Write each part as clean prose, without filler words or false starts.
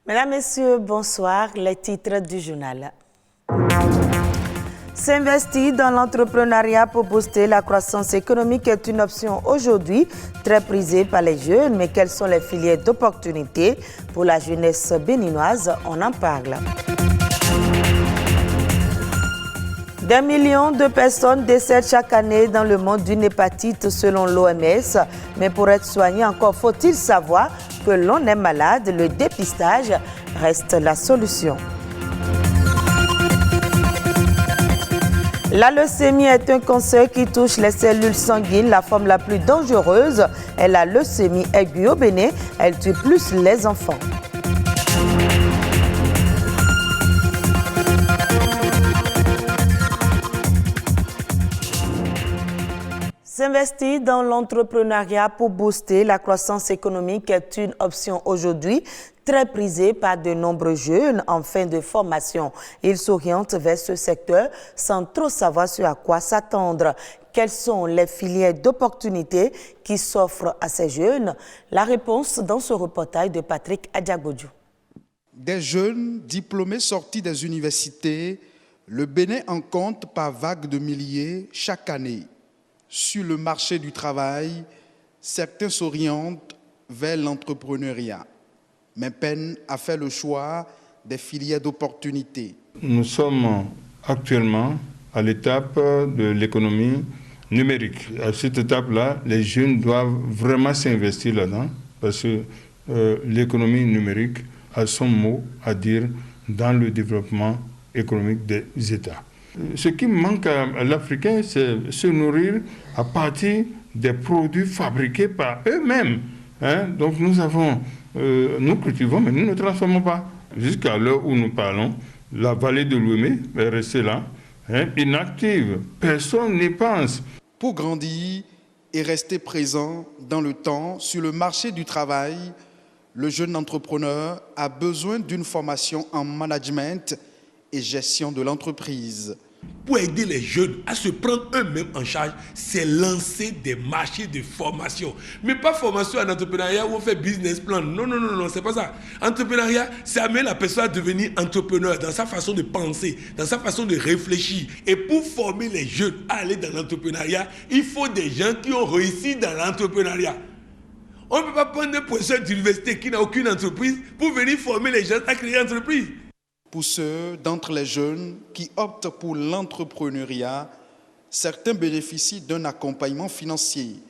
Mesdames, Messieurs, bonsoir. Les titres du journal. S'investir dans l'entrepreneuriat pour booster la croissance économique est une option aujourd'hui très prisée par les jeunes. Mais quelles sont les filières d'opportunités pour la jeunesse béninoise? On en parle. Des millions de personnes décèdent chaque année dans le monde d'une hépatite selon l'OMS. Mais pour être soigné, encore faut-il savoir que l'on est malade. Le dépistage reste la solution. La leucémie est un cancer qui touche les cellules sanguines. La forme la plus dangereuse est la leucémie aiguë au Bénin. Elle tue plus les enfants. S'investir dans l'entrepreneuriat pour booster la croissance économique est une option aujourd'hui très prisée par de nombreux jeunes en fin de formation. Ils s'orientent vers ce secteur sans trop savoir ce à quoi s'attendre. Quelles sont les filières d'opportunités qui s'offrent à ces jeunes? La réponse dans ce reportage de Patrick Adjagodjou. Des jeunes diplômés sortis des universités, le Bénin en compte par vagues de milliers chaque année. Sur le marché du travail, certains s'orientent vers l'entrepreneuriat, mais peinent à faire le choix des filières d'opportunités. Nous sommes actuellement à l'étape de l'économie numérique. À cette étape-là, les jeunes doivent vraiment s'investir là-dedans parce que l'économie numérique a son mot à dire dans le développement économique des États. Ce qui manque à l'Africain, c'est se nourrir à partir des produits fabriqués par eux-mêmes. Donc nous cultivons, mais nous ne transformons pas. Jusqu'à l'heure où nous parlons, la vallée de l'Ouémé est restée là, inactive. Personne n'y pense. Pour grandir et rester présent dans le temps sur le marché du travail, le jeune entrepreneur a besoin d'une formation en management et gestion de l'entreprise. Pour aider les jeunes à se prendre eux-mêmes en charge, c'est lancer des marchés de formation. Mais pas formation en entrepreneuriat où on fait business plan. Non, c'est pas ça. Entrepreneuriat, c'est amener la personne à devenir entrepreneur dans sa façon de penser, dans sa façon de réfléchir. Et pour former les jeunes à aller dans l'entrepreneuriat, il faut des gens qui ont réussi dans l'entrepreneuriat. On ne peut pas prendre un professeur d'université qui n'a aucune entreprise pour venir former les gens à créer une entreprise. Pour ceux d'entre les jeunes qui optent pour l'entrepreneuriat, certains bénéficient d'un accompagnement financier,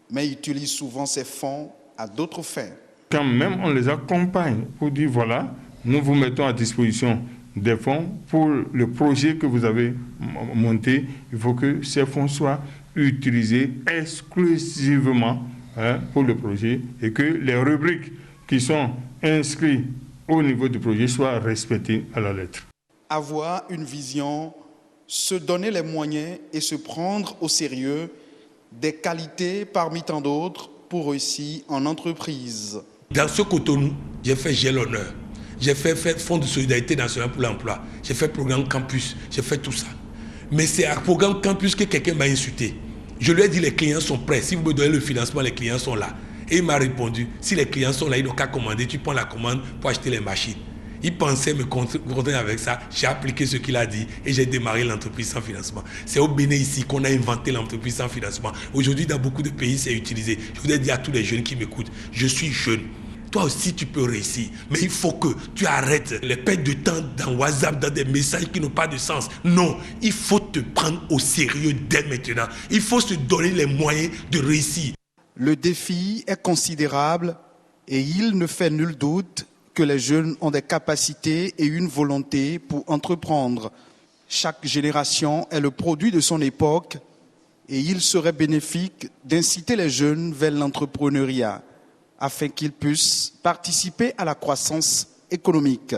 mais utilisent souvent ces fonds à d'autres fins. Quand même on les accompagne pour dire voilà, nous vous mettons à disposition des fonds pour le projet que vous avez monté. Il faut que ces fonds soient utilisés exclusivement pour le projet et que les rubriques qui sont inscrites au niveau du projet soient respectées à la lettre. Avoir une vision, se donner les moyens et se prendre au sérieux, des qualités parmi tant d'autres pour réussir en entreprise. Dans ce Cotonou, j'ai fait J'ai l'honneur, j'ai fait Fonds de solidarité nationale pour l'emploi, j'ai fait programme campus, j'ai fait tout ça. Mais c'est à programme campus que quelqu'un m'a insulté. Je lui ai dit les clients sont prêts, si vous me donnez le financement, les clients sont là. Et il m'a répondu, si les clients sont là, ils n'ont qu'à commander, tu prends la commande pour acheter les machines. Il pensait me contenter avec ça, j'ai appliqué ce qu'il a dit et j'ai démarré l'entreprise sans financement. C'est au Bénin ici qu'on a inventé l'entreprise sans financement. Aujourd'hui, dans beaucoup de pays, c'est utilisé. Je voudrais dire à tous les jeunes qui m'écoutent, je suis jeune. Toi aussi, tu peux réussir. Mais il faut que tu arrêtes les pertes de temps dans WhatsApp, dans des messages qui n'ont pas de sens. Non, il faut te prendre au sérieux dès maintenant. Il faut se donner les moyens de réussir. Le défi est considérable et il ne fait nul doute que les jeunes ont des capacités et une volonté pour entreprendre. Chaque génération est le produit de son époque et il serait bénéfique d'inciter les jeunes vers l'entrepreneuriat afin qu'ils puissent participer à la croissance économique.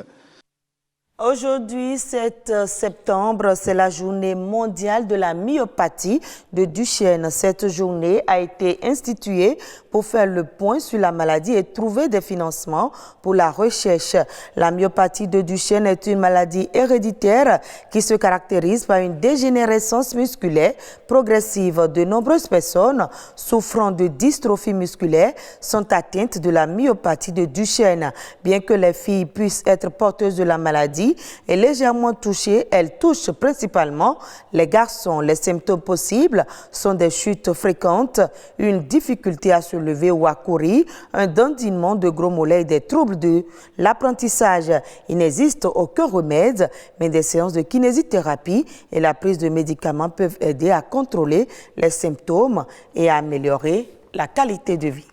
Aujourd'hui, 7 septembre, c'est la journée mondiale de la myopathie de Duchenne. Cette journée a été instituée pour faire le point sur la maladie et trouver des financements pour la recherche. La myopathie de Duchenne est une maladie héréditaire qui se caractérise par une dégénérescence musculaire progressive. De nombreuses personnes souffrant de dystrophie musculaire sont atteintes de la myopathie de Duchenne. Bien que les filles puissent être porteuses de la maladie et légèrement touchées, elles touchent principalement les garçons. Les symptômes possibles sont des chutes fréquentes, une difficulté à se lever ou à courir, un dandinement de gros mollets et des troubles de l'apprentissage. Il n'existe aucun remède, mais des séances de kinésithérapie et la prise de médicaments peuvent aider à contrôler les symptômes et à améliorer la qualité de vie.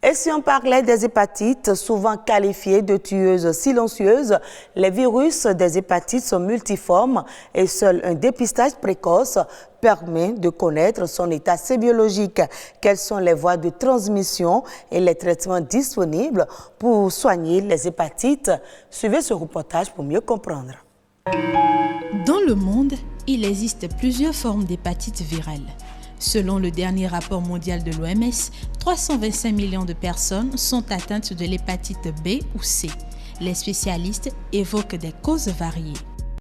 Et si on parlait des hépatites, souvent qualifiées de tueuses silencieuses, les virus des hépatites sont multiformes et seul un dépistage précoce permet de connaître son état sémiologique. Quelles sont les voies de transmission et les traitements disponibles pour soigner les hépatites? Suivez ce reportage pour mieux comprendre. Dans le monde, il existe plusieurs formes d'hépatite virale. Selon le dernier rapport mondial de l'OMS, 325 millions de personnes sont atteintes de l'hépatite B ou C. Les spécialistes évoquent des causes variées.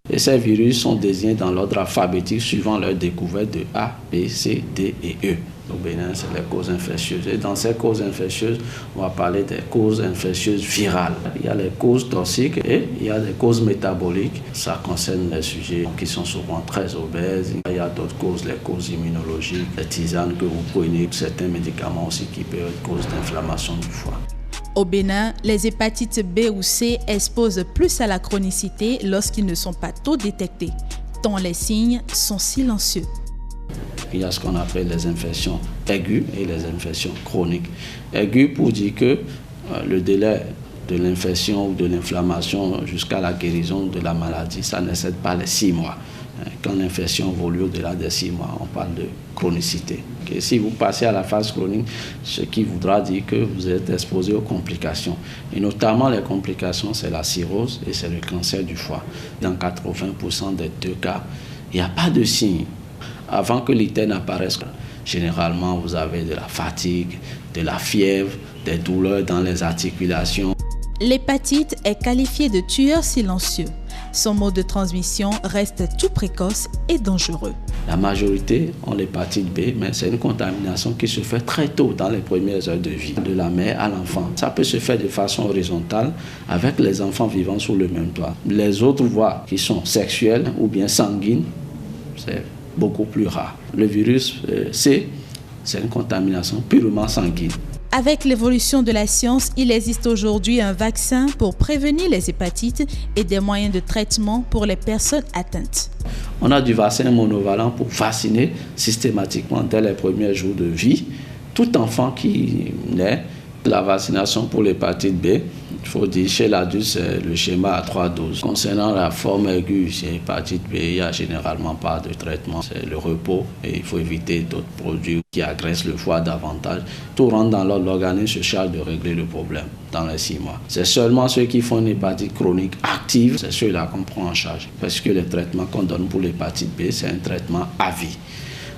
Et ces virus sont désignés dans l'ordre alphabétique suivant leur découverte de A, B, C, D et E. Au Bénin, c'est les causes infectieuses. Et dans ces causes infectieuses, on va parler des causes infectieuses virales. Il y a les causes toxiques et il y a des causes métaboliques. Ça concerne les sujets qui sont souvent très obèses. Il y a d'autres causes, les causes immunologiques, les tisanes que vous prenez, certains médicaments aussi qui peuvent être cause d'inflammation du foie. Au Bénin, les hépatites B ou C exposent plus à la chronicité lorsqu'ils ne sont pas tôt détectés, tant les signes sont silencieux. Il y a ce qu'on appelle les infections aiguës et les infections chroniques. Aiguës pour dire que le délai de l'infection ou de l'inflammation jusqu'à la guérison de la maladie, ça n'excède pas les 6 mois. Quand l'infection évolue au-delà des 6 mois, on parle de chronicité. Et si vous passez à la phase chronique, ce qui voudra dire que vous êtes exposé aux complications. Et notamment les complications, c'est la cirrhose et c'est le cancer du foie. Dans 80% des 2 cas, il n'y a pas de signe. Avant que l'ITER n'apparaisse, généralement, vous avez de la fatigue, de la fièvre, des douleurs dans les articulations. L'hépatite est qualifiée de tueur silencieux. Son mode de transmission reste tout précoce et dangereux. La majorité ont l'hépatite B, mais c'est une contamination qui se fait très tôt dans les premières heures de vie, de la mère à l'enfant. Ça peut se faire de façon horizontale avec les enfants vivant sous le même toit. Les autres voies qui sont sexuelles ou bien sanguines, c'est beaucoup plus rare. Le virus C, c'est une contamination purement sanguine. Avec l'évolution de la science, il existe aujourd'hui un vaccin pour prévenir les hépatites et des moyens de traitement pour les personnes atteintes. On a du vaccin monovalent pour vacciner systématiquement dès les premiers jours de vie tout enfant qui naît. La vaccination pour l'hépatite B, il faut dire chez l'adulte, c'est le schéma à 3 doses. Concernant la forme aiguë, chez l'hépatite B, il n'y a généralement pas de traitement. C'est le repos et il faut éviter d'autres produits qui agressent le foie davantage. Tout rentre dans l'ordre, l'organisme se charge de régler le problème dans les 6 mois. C'est seulement ceux qui font une hépatite chronique active, c'est ceux-là qu'on prend en charge. Parce que les traitements qu'on donne pour l'hépatite B, c'est un traitement à vie.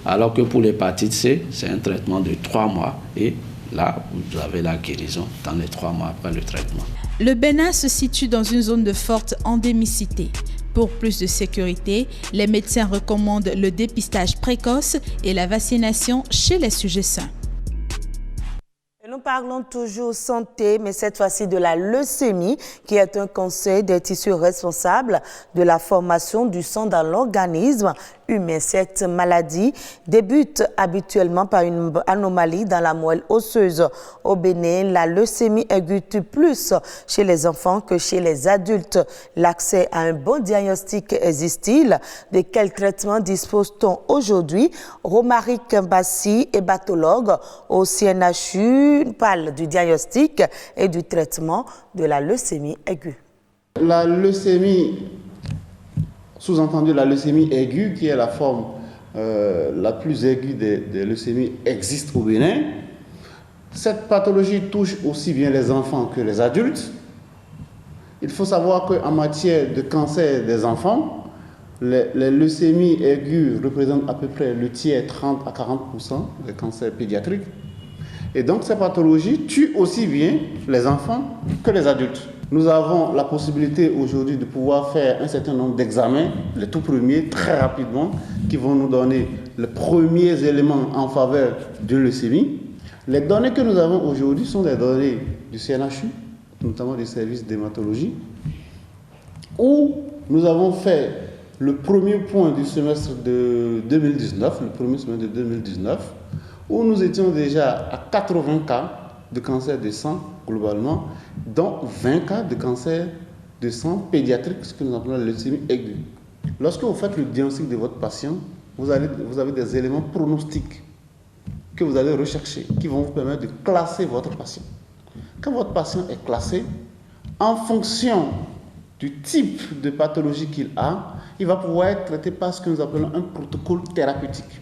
Alors que pour l'hépatite C, c'est un traitement de 3 mois et là, vous avez la guérison dans les 3 mois après le traitement. Le Bénin se situe dans une zone de forte endémicité. Pour plus de sécurité, les médecins recommandent le dépistage précoce et la vaccination chez les sujets sains. Nous parlons toujours santé, mais cette fois-ci de la leucémie, qui est un cancer des tissus responsable de la formation du sang dans l'organisme humain. Cette maladie débute habituellement par une anomalie dans la moelle osseuse. Au Bénin, la leucémie aiguë tue plus chez les enfants que chez les adultes. L'accès à un bon diagnostic existe-t-il? De quel traitement dispose-t-on aujourd'hui? Romaric Mbassi, hématologue au CNHU, parle du diagnostic et du traitement de la leucémie aiguë. La leucémie, sous-entendu la leucémie aiguë, qui est la forme la plus aiguë des leucémies, existe au Bénin. Cette pathologie touche aussi bien les enfants que les adultes. Il faut savoir qu'en matière de cancer des enfants, les leucémies aiguës représentent à peu près le tiers, 30 à 40% des cancers pédiatriques. Et donc ces pathologies tuent aussi bien les enfants que les adultes. Nous avons la possibilité aujourd'hui de pouvoir faire un certain nombre d'examens, les tout premiers, très rapidement, qui vont nous donner les premiers éléments en faveur de leucémie. Les données que nous avons aujourd'hui sont des données du CNHU, notamment du service d'hématologie, où nous avons fait le premier point du semestre de 2019, le premier semestre de 2019, où nous étions déjà à 80 cas de cancer de sang globalement, dont 20 cas de cancer de sang pédiatrique, ce que nous appelons la leucémie aiguë. Lorsque vous faites le diagnostic de votre patient, vous avez des éléments pronostiques que vous allez rechercher, qui vont vous permettre de classer votre patient. Quand votre patient est classé, en fonction du type de pathologie qu'il a, il va pouvoir être traité par ce que nous appelons un protocole thérapeutique.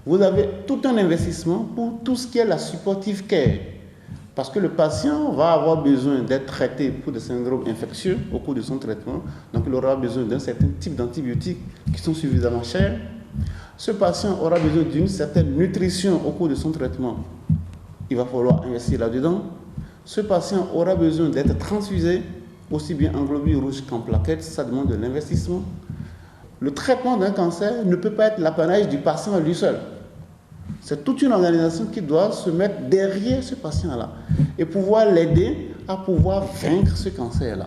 Vous avez tout un investissement pour tout ce qui est la supportive care. Parce que le patient va avoir besoin d'être traité pour des syndromes infectieux au cours de son traitement. Donc il aura besoin d'un certain type d'antibiotiques qui sont suffisamment chers. Ce patient aura besoin d'une certaine nutrition au cours de son traitement. Il va falloir investir là-dedans. Ce patient aura besoin d'être transfusé, aussi bien en globules rouges qu'en plaquettes. Ça demande de l'investissement. Le traitement d'un cancer ne peut pas être l'apanage du patient à lui seul. C'est toute une organisation qui doit se mettre derrière ce patient-là et pouvoir l'aider à pouvoir vaincre ce cancer-là.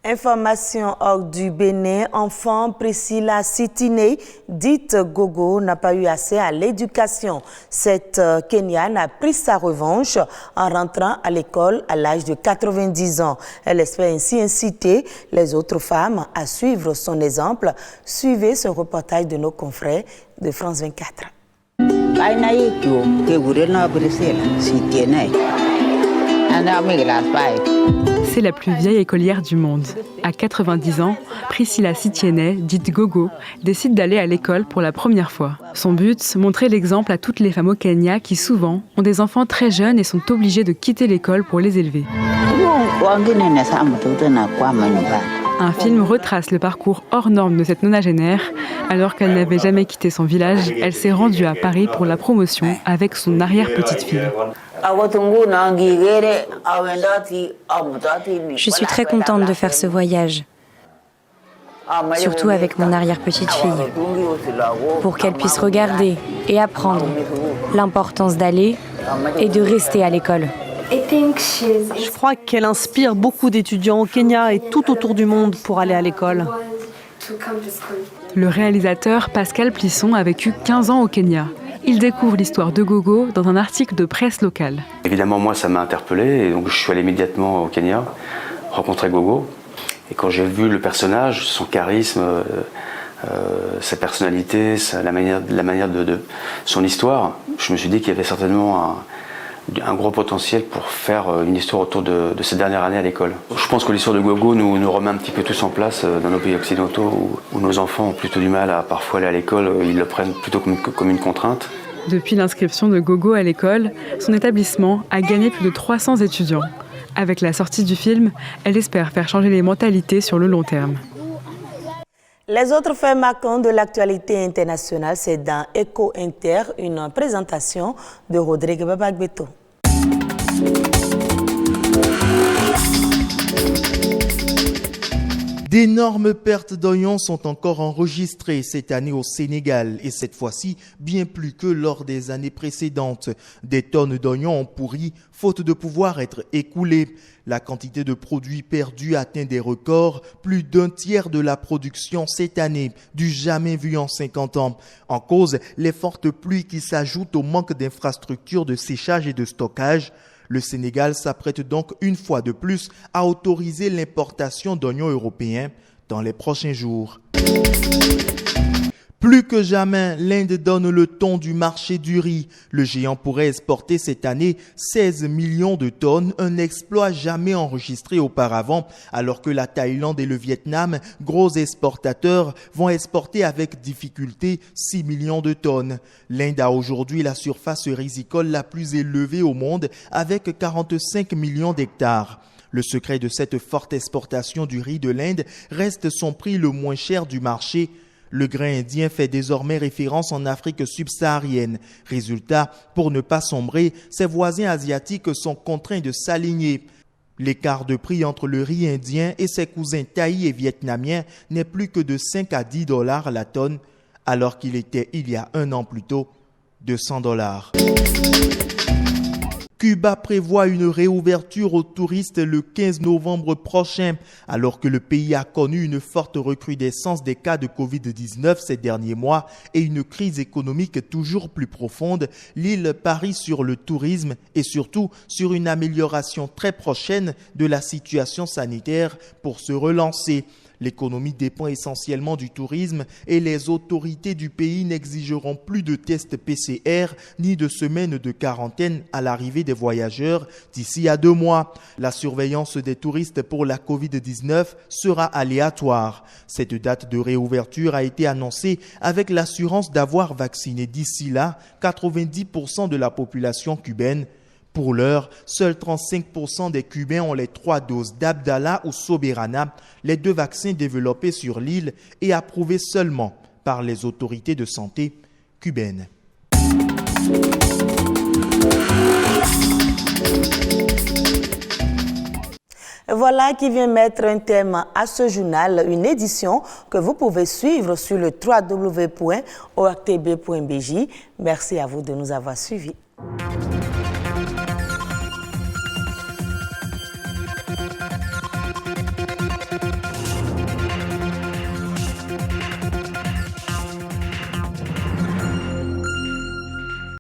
Information hors du Bénin, enfant Priscilla Sitine, dite Gogo, n'a pas eu accès à l'éducation. Cette Kenyane a pris sa revanche en rentrant à l'école à l'âge de 90 ans. Elle espère ainsi inciter les autres femmes à suivre son exemple. Suivez ce reportage de nos confrères de France 24. C'est la plus vieille écolière du monde. À 90 ans, Priscilla Sitine, dite Gogo, décide d'aller à l'école pour la première fois. Son but, montrer l'exemple à toutes les femmes au Kenya qui souvent ont des enfants très jeunes et sont obligées de quitter l'école pour les élever. Un film retrace le parcours hors norme de cette nonagénaire. Alors qu'elle n'avait jamais quitté son village, elle s'est rendue à Paris pour la promotion avec son arrière-petite-fille. Je suis très contente de faire ce voyage, surtout avec mon arrière-petite-fille, pour qu'elle puisse regarder et apprendre l'importance d'aller et de rester à l'école. Je crois qu'elle inspire beaucoup d'étudiants au Kenya et tout autour du monde pour aller à l'école. Le réalisateur Pascal Plisson a vécu 15 ans au Kenya. Il découvre l'histoire de Gogo dans un article de presse locale. Évidemment, moi, ça m'a interpellé et donc je suis allé immédiatement au Kenya rencontrer Gogo. Et quand j'ai vu le personnage, son charisme, sa personnalité, la manière de son histoire, je me suis dit qu'il y avait certainement un gros potentiel pour faire une histoire autour de cette dernière année à l'école. Je pense que l'histoire de Gogo nous remet un petit peu tous en place dans nos pays occidentaux où nos enfants ont plutôt du mal à parfois aller à l'école, ils le prennent plutôt comme une contrainte. Depuis l'inscription de Gogo à l'école, son établissement a gagné plus de 300 étudiants. Avec la sortie du film, elle espère faire changer les mentalités sur le long terme. Les autres faits marquants de l'actualité internationale, c'est dans Eco Inter, une présentation de Rodrigue Babagbeto. D'énormes pertes d'oignons sont encore enregistrées cette année au Sénégal et cette fois-ci bien plus que lors des années précédentes. Des tonnes d'oignons ont pourri faute de pouvoir être écoulées. La quantité de produits perdus atteint des records, plus d'un tiers de la production cette année, du jamais vu en 50 ans. En cause, les fortes pluies qui s'ajoutent au manque d'infrastructures de séchage et de stockage. Le Sénégal s'apprête donc une fois de plus à autoriser l'importation d'oignons européens dans les prochains jours. Plus que jamais, l'Inde donne le ton du marché du riz. Le géant pourrait exporter cette année 16 millions de tonnes, un exploit jamais enregistré auparavant, alors que la Thaïlande et le Vietnam, gros exportateurs, vont exporter avec difficulté 6 millions de tonnes. L'Inde a aujourd'hui la surface rizicole la plus élevée au monde, avec 45 millions d'hectares. Le secret de cette forte exportation du riz de l'Inde reste son prix le moins cher du marché. Le grain indien fait désormais référence en Afrique subsaharienne. Résultat, pour ne pas sombrer, ses voisins asiatiques sont contraints de s'aligner. L'écart de prix entre le riz indien et ses cousins thaïs et vietnamiens n'est plus que de 5 à 10 $ la tonne, alors qu'il était il y a un an plus tôt de 100 $. Cuba prévoit une réouverture aux touristes le 15 novembre prochain. Alors que le pays a connu une forte recrudescence des cas de Covid-19 ces derniers mois et une crise économique toujours plus profonde, l'île parie sur le tourisme et surtout sur une amélioration très prochaine de la situation sanitaire pour se relancer. L'économie dépend essentiellement du tourisme et les autorités du pays n'exigeront plus de tests PCR ni de semaines de quarantaine à l'arrivée des voyageurs d'ici à 2 mois. La surveillance des touristes pour la Covid-19 sera aléatoire. Cette date de réouverture a été annoncée avec l'assurance d'avoir vacciné d'ici là 90% de la population cubaine. Pour l'heure, seuls 35% des Cubains ont les 3 doses d'Abdala ou Soberana, les 2 vaccins développés sur l'île et approuvés seulement par les autorités de santé cubaines. Voilà qui vient mettre un thème à ce journal, une édition que vous pouvez suivre sur le www.ortb.bj. Merci à vous de nous avoir suivis.